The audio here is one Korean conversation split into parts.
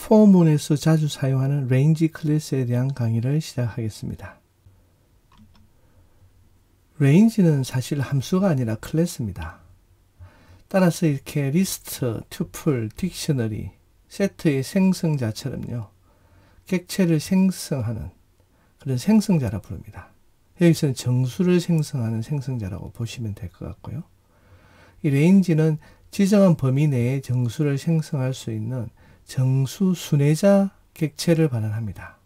포문에서 자주 사용하는 range 클래스에 대한 강의를 시작하겠습니다. range는 사실 함수가 아니라 클래스입니다. 따라서 이렇게 리스트, 튜플, 딕셔너리, 세트의 생성자처럼요, 객체를 생성하는 그런 생성자라 부릅니다. 여기서는 정수를 생성하는 생성자라고 보시면 될 것 같고요. 이 range는 지정한 범위 내에 정수를 생성할 수 있는 정수 순회자 객체를 반환합니다.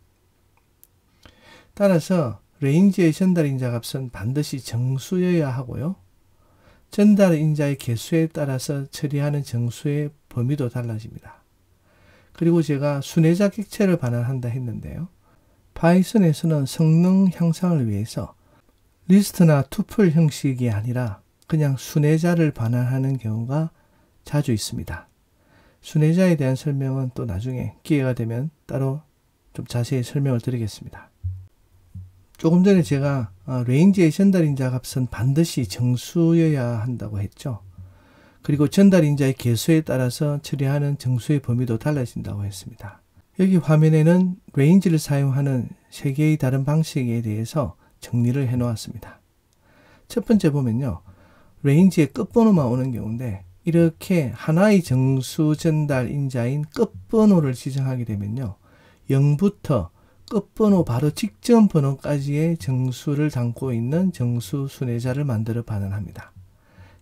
따라서 range의 전달 인자 값은 반드시 정수여야 하고요. 전달 인자의 개수에 따라서 처리하는 정수의 범위도 달라집니다. 그리고 제가 순회자 객체를 반환한다 했는데요. 파이썬에서는 성능 향상을 위해서 리스트나 투플 형식이 아니라 그냥 순회자를 반환하는 경우가 자주 있습니다. 순회자에 대한 설명은 또 나중에 기회가 되면 따로 좀 자세히 설명을 드리겠습니다. 조금 전에 제가 range의 전달 인자 값은 반드시 정수여야 한다고 했죠. 그리고 전달 인자의 개수에 따라서 처리하는 정수의 범위도 달라진다고 했습니다. 여기 화면에는 range를 사용하는 3개의 다른 방식에 대해서 정리를 해 놓았습니다. 첫 번째 보면요, range의 끝번호만 오는 경우인데, 이렇게 하나의 정수 전달 인자인 끝번호를 지정하게 되면요, 0부터 끝번호 바로 직전 번호까지의 정수를 담고 있는 정수 순회자를 만들어 반환합니다.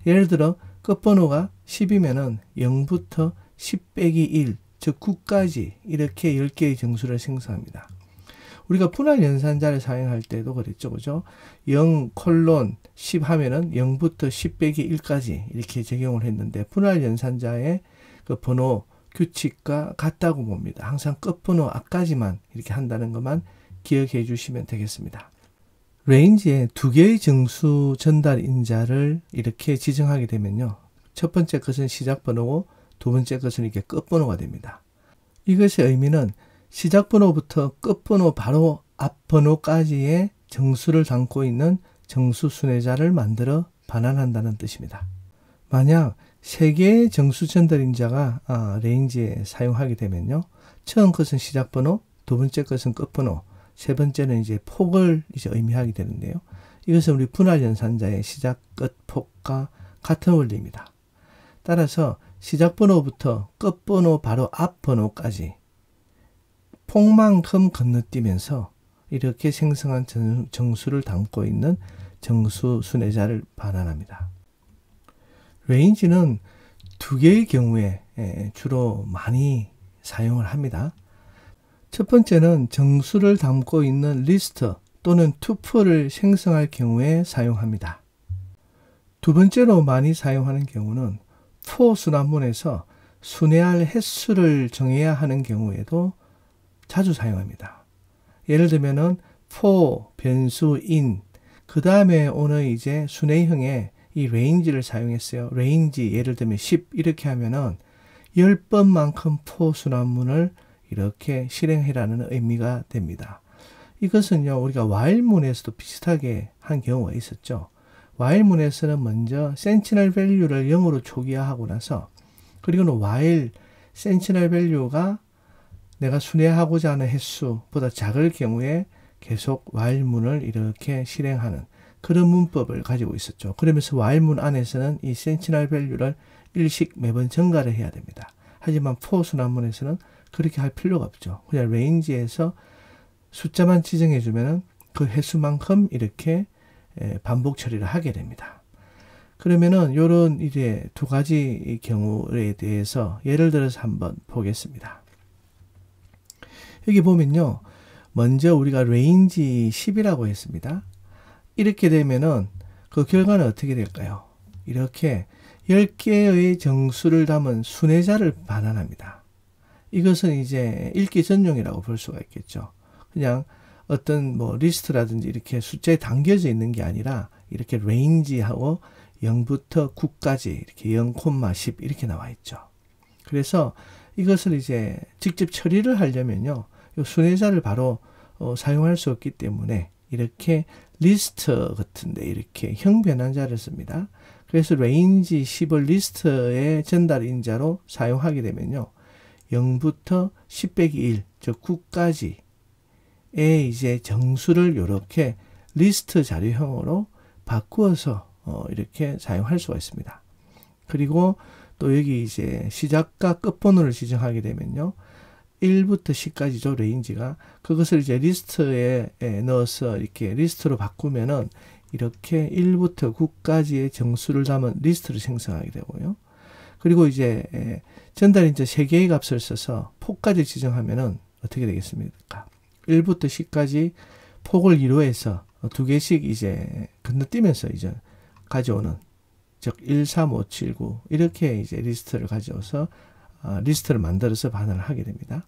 예를 들어 끝번호가 10이면은 0부터 10 빼기 1, 즉 9까지 이렇게 10개의 정수를 생성합니다. 우리가 분할 연산자를 사용할 때도 그랬죠, 그죠? 0, 10 하면은 0부터 10 빼기 1까지 이렇게 적용을 했는데, 분할 연산자의 그 번호 규칙과 같다고 봅니다. 항상 끝번호 앞까지만 이렇게 한다는 것만 기억해 주시면 되겠습니다. range에 2개의 정수 전달 인자를 이렇게 지정하게 되면요, 첫 번째 것은 시작 번호고 두 번째 것은 이렇게 끝번호가 됩니다. 이것의 의미는 시작 번호부터 끝번호 바로 앞 번호까지의 정수를 담고 있는 정수 순회자를 만들어 반환한다는 뜻입니다. 만약 3개의 정수 전달 인자가 range에 사용하게 되면요, 처음 것은 시작 번호, 두 번째 것은 끝번호, 세 번째는 이제 폭을 이제 의미하게 되는데요. 이것은 우리 분할 연산자의 시작, 끝, 폭과 같은 원리입니다. 따라서 시작 번호부터 끝 번호 바로 앞 번호까지 폭만큼 건너뛰면서 이렇게 생성한 정수를 담고 있는 정수 순회자를 반환합니다. range는 2개의 경우에 주로 많이 사용을 합니다. 첫 번째는 정수를 담고 있는 리스트 또는 투플을 생성할 경우에 사용합니다. 두 번째로 많이 사용하는 경우는 for 순환문에서 순회할 횟수를 정해야 하는 경우에도 자주 사용합니다. 예를 들면은 for 변수 in, 그 다음에 오늘 이제 순회형의 이 range를 사용했어요. range 예를 들면 10 이렇게 하면은 10번만큼 for 순환문을 이렇게 실행해라는 의미가 됩니다. 이것은요, 우리가 while문에서도 비슷하게 한 경우가 있었죠. while문에서는 먼저 sentinel value를 0으로 초기화하고 나서, 그리고는 while sentinel value가 내가 순회하고자 하는 횟수보다 작을 경우에 계속 while문을 이렇게 실행하는 그런 문법을 가지고 있었죠. 그러면서 while문 안에서는 이 sentinel value를 일씩 매번 증가를 해야 됩니다. 하지만 for 순환문에서는 그렇게 할 필요가 없죠. 그냥 range에서 숫자만 지정해 주면은 그 횟수만큼 이렇게 반복 처리를 하게 됩니다. 그러면은 요런 이제 2가지 경우에 대해서 예를 들어서 한번 보겠습니다. 여기 보면요, 먼저 우리가 range 10이라고 했습니다. 이렇게 되면은 그 결과는 어떻게 될까요? 이렇게 10개의 정수를 담은 순회자를 반환합니다. 이것은 이제 읽기 전용이라고 볼 수가 있겠죠. 그냥 어떤 뭐 리스트라든지 이렇게 숫자에 담겨져 있는 게 아니라 이렇게 range하고 0부터 9까지 이렇게 0,10 이렇게 나와 있죠. 그래서 이것을 이제 직접 처리를 하려면요, 이 순회자를 바로 사용할 수 없기 때문에 이렇게 리스트 같은데 이렇게 형변환자를 씁니다. 그래서 range 10을 리스트의 전달 인자로 사용하게 되면요, 0부터 10 빼기 1, 즉 9까지의 이제 정수를 이렇게 리스트 자료형으로 바꾸어서 이렇게 사용할 수가 있습니다. 그리고 또 여기 이제 시작과 끝번호를 지정하게 되면요. 1부터 10까지죠, 레인지가. 그것을 이제 리스트에 넣어서 이렇게 리스트로 바꾸면은 이렇게 1부터 9까지의 정수를 담은 리스트를 생성하게 되고요. 그리고 이제 전달인자 3개의 값을 써서 폭까지 지정하면은 어떻게 되겠습니까? 1부터 10까지 폭을 2로 해서 2개씩 이제 건너뛰면서 이제 가져오는, 즉 1, 3, 5, 7, 9 이렇게 이제 리스트를 가져와서 리스트를 만들어서 반환을 하게 됩니다.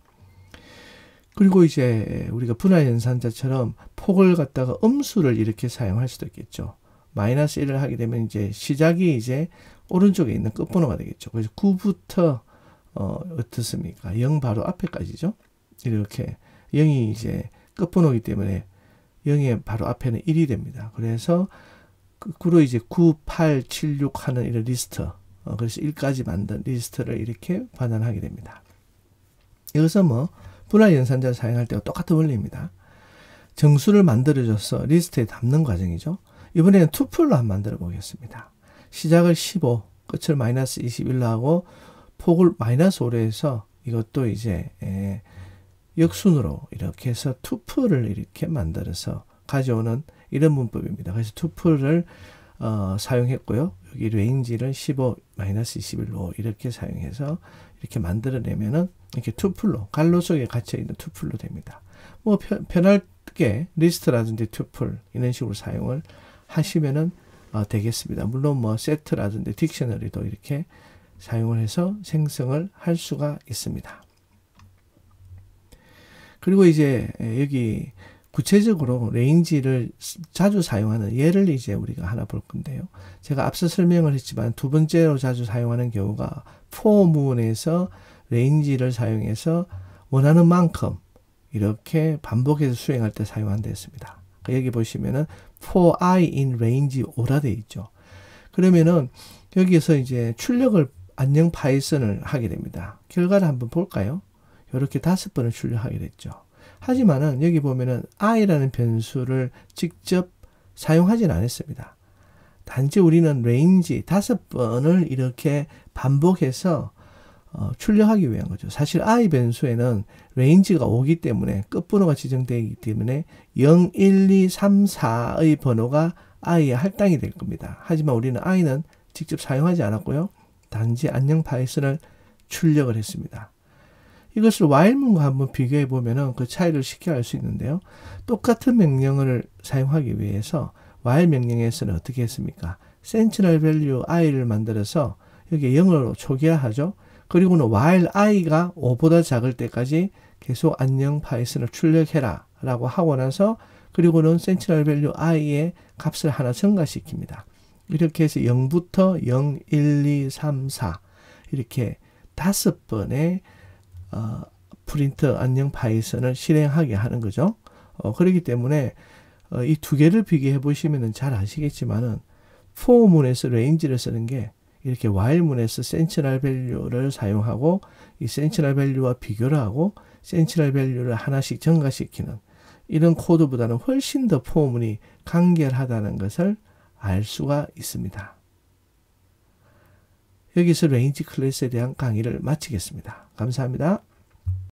그리고 이제 우리가 분할 연산자처럼 폭을 갖다가 음수를 이렇게 사용할 수도 있겠죠. 마이너스 1을 하게 되면 이제 시작이 이제 오른쪽에 있는 끝번호가 되겠죠. 그래서 9부터 어떻습니까? 0 바로 앞에까지죠. 이렇게 0이 이제 끝번호이기 때문에 0의 바로 앞에는 1이 됩니다. 그래서 거꾸로 이제 9, 8, 7, 6 하는 이런 리스트, 그래서 1까지 만든 리스트를 이렇게 반환하게 됩니다. 여기서 뭐 분할 연산자를 사용할 때와 똑같은 원리입니다. 정수를 만들어줘서 리스트에 담는 과정이죠. 이번에는 투풀로 한번 만들어 보겠습니다. 시작을 15, 끝을 마이너스 21로 하고 폭을 마이너스 5로 해서 이것도 이제 역순으로 이렇게 해서 투풀을 이렇게 만들어서 가져오는 이런 문법입니다. 그래서 투풀을 사용했고요. 여기 레인지를 15, 마이너스 21로 이렇게 사용해서 이렇게 만들어내면은 이렇게 투풀로, 갈로 속에 갇혀있는 투풀로 됩니다. 뭐 편하게 리스트라든지 투풀 이런 식으로 사용을 하시면은 되겠습니다. 물론 뭐 세트라든지 딕셔너리도 이렇게 사용을 해서 생성을 할 수가 있습니다. 그리고 이제 여기 구체적으로 레인지를 자주 사용하는 예를 이제 우리가 하나 볼 건데요. 제가 앞서 설명을 했지만 두 번째로 자주 사용하는 경우가 포문에서 레인지를 사용해서 원하는 만큼 이렇게 반복해서 수행할 때 사용한다 했습니다. 여기 보시면은 for I in range 5라 되어 있죠. 그러면은 여기에서 이제 출력을 안녕 파이썬을 하게 됩니다. 결과를 한번 볼까요? 이렇게 5번을 출력하게 됐죠. 하지만은 여기 보면은 i라는 변수를 직접 사용하진 않았습니다. 단지 우리는 range 5번을 이렇게 반복해서 출력하기 위한 거죠. 사실 i 변수에는 range가 5기 때문에 끝번호가 지정되어 있기 때문에 0, 1, 2, 3, 4의 번호가 i에 할당이 될 겁니다. 하지만 우리는 i는 직접 사용하지 않았고요. 단지 안녕 파이썬을 출력을 했습니다. 이것을 while문과 한번 비교해 보면은 그 차이를 쉽게 알 수 있는데요. 똑같은 명령을 사용하기 위해서 while 명령에서는 어떻게 했습니까? sentinel value i를 만들어서 여기 0으로 초기화하죠. 그리고는 while i가 5보다 작을 때까지 계속 안녕 파이썬을 출력해라 라고 하고 나서 그리고는 sentinel value i의 값을 하나 증가시킵니다. 이렇게 해서 0부터 0, 1, 2, 3, 4 이렇게 5번의 프린트 안녕 파이썬을 실행하게 하는 거죠. 그렇기 때문에 이 두 개를 비교해 보시면 잘 아시겠지만은 for문에서 range를 쓰는 게 이렇게 while문에서 sentinel value를 사용하고 이 sentinel value와 비교를 하고 sentinel value를 하나씩 증가시키는 이런 코드보다는 훨씬 더 for문이 간결하다는 것을 알 수가 있습니다. 여기서 range 클래스에 대한 강의를 마치겠습니다. 감사합니다.